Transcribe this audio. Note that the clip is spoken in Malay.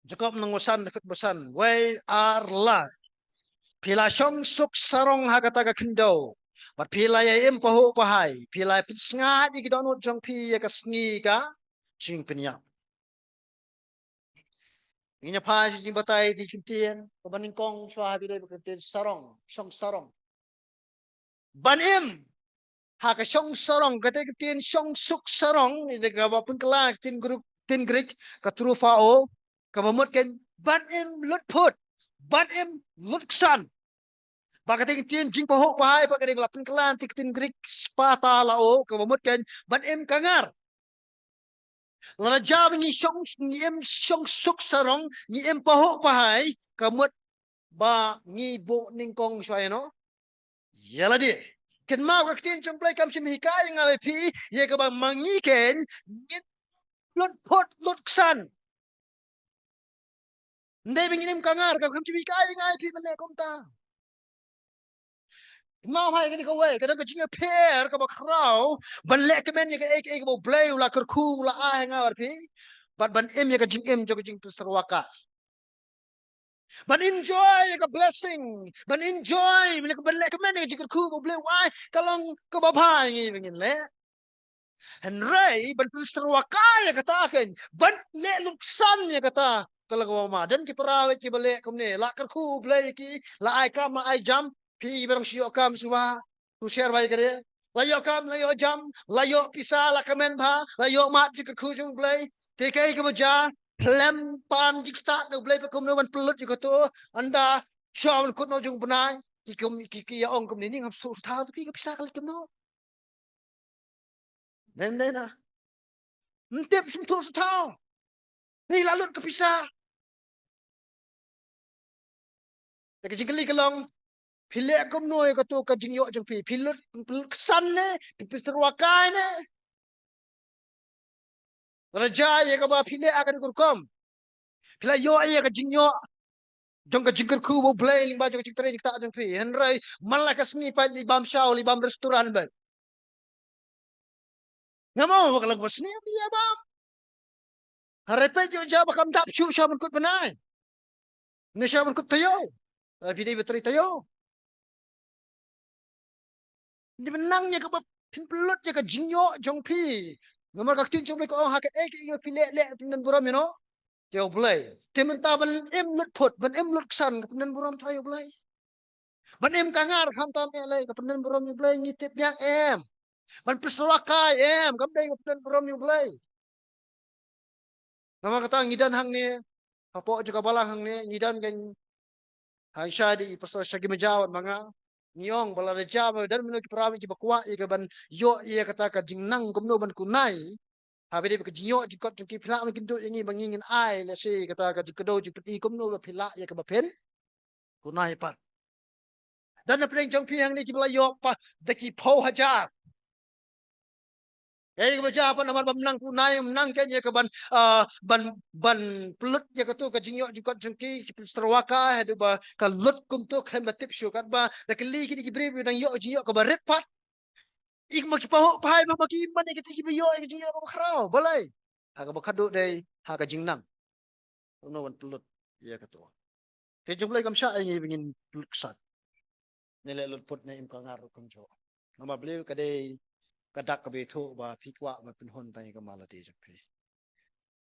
Jakob nangusan dekat bosan. Way arla. Pila syong suk sarong hakataga kendo. Bat pila ya im pahu pahai. Pila pit sengat di kidonut jong pi ya kasngi ka. Jing penyak. Ini pa jing batai di kentian. Kabaning kong suah bidai berkentian sarong. Syong sarong. Ban im. Haka syong sarong. Kata kentian syong suk sarong. Ini kabapun kelak. Tin Greek. Katuru fao. Kabamut kan. Ban im lut put. Ban im lut san. Pagdating tin jing paho pahay pagdating lapin klan tiktin Greek spata lao kamamut ken ban em kangar. Lana jam ni em syong suk sarong ni em paho pahay kamut ba ngi bo ning kong shway no. Yala di. Ken ma ka tin chung play kam sim hikay nga pi ye ka ba mangi ken lot pot lot san. Ndai bingin kangar kam sim hikay nga pi male kom ta. Mau hai cái ko we kada ka jinga pair ka ba kraw ban le ka men ka ek bo play la kar khu la a nga war pi ban em ya ka jing em jo ka jing pustar waka ban enjoy ka blessing ban enjoy men ka ban le ka men ka jing khu bo play why kalong ka ba phai ngi ngin le and ray ban pustar waka ya ka ta ken ban le luksan ya ka ta kalau kau ma dan ki perawat ki balik kum ni la kar khu play ki la ai kam la ai jam pi barang siok kam suwa tu share bai kare la yo kam la yo jam la yo pisa la kamen ba la yo mat ji ka khu jung play te kai ka baja plem pan ji start no play pa kum no ban pelut ji ko to anda sham kut no jung panai ki ya ong kum ni ngam su tha pi ka pisa kali kum no nem na ntep sum tu su tha ni lalut ka pisa ta ki jingli kalong pilek kom noi ka tu ka jingyo jeng pi pilut san ne pi serwakai ne raja ye ka ba pilek akan kurkom pilek yo ye ka jingyo jong ka jingker ku bo play ling ba jong jing training ta jeng pi henrai malaka smi pa li bam shao li bam restoran ba ngamo ba kalang bos ni ya ba harapet yo ja ba kam tap shu shaman kut banai ne shaman kut tayo pidai betri tayo di menangnya ka ba pelut ye ka jingyo jong pi ngamar ka tin jong ko ha ka ek yo pilek le pinan buram you know Teo play. Timen ta ban em lut put, ban em lut san, kapenen buram tayo play. Ban em kangar kam ta me lay, kapenen buram you play ngitip yang em. Ban peswakai em, kapden kapenen buram you play. Nama kata ngidan hang ni, apo juga balang hang ni, ngidan kan hang syadi pasal syagi majawat manga. Niong bala reja dan menu ki perami ki bakwa i ka ban yo ye kata ka jingnang kumno ban kunai. Habis dia berkejinyo jikot jengki pilak mungkin tu ini bangingin ai le si kata ka jikedo jikot i kumno ba pilak ya ka bapen kunai pat. Dan na pring jong pi hang ni ki bala yo pa daki po hajar. Eh ka baja pa naman menang kunai menang kan ya ka ban pelut ya ka tu ka jinyo jikot jengki ki serwaka hadu ba ka lut kum tu kan batip syu kat ba dak li ki ki bri nang yo jinyo ka baret pat. Ik maki paho pai ma maki man ki ki yo ki jinyo ka khrao balai. Ha ka bakadu dai ha ka jingnam. No one pelut ya ka tu. Kaya jumlay kam siya ay ngibingin luksat. Nilalulpot na im kangar kong jo. Namabliw kaday kadak kabito ba pikwa mapinhon tayo kamalati jagpi.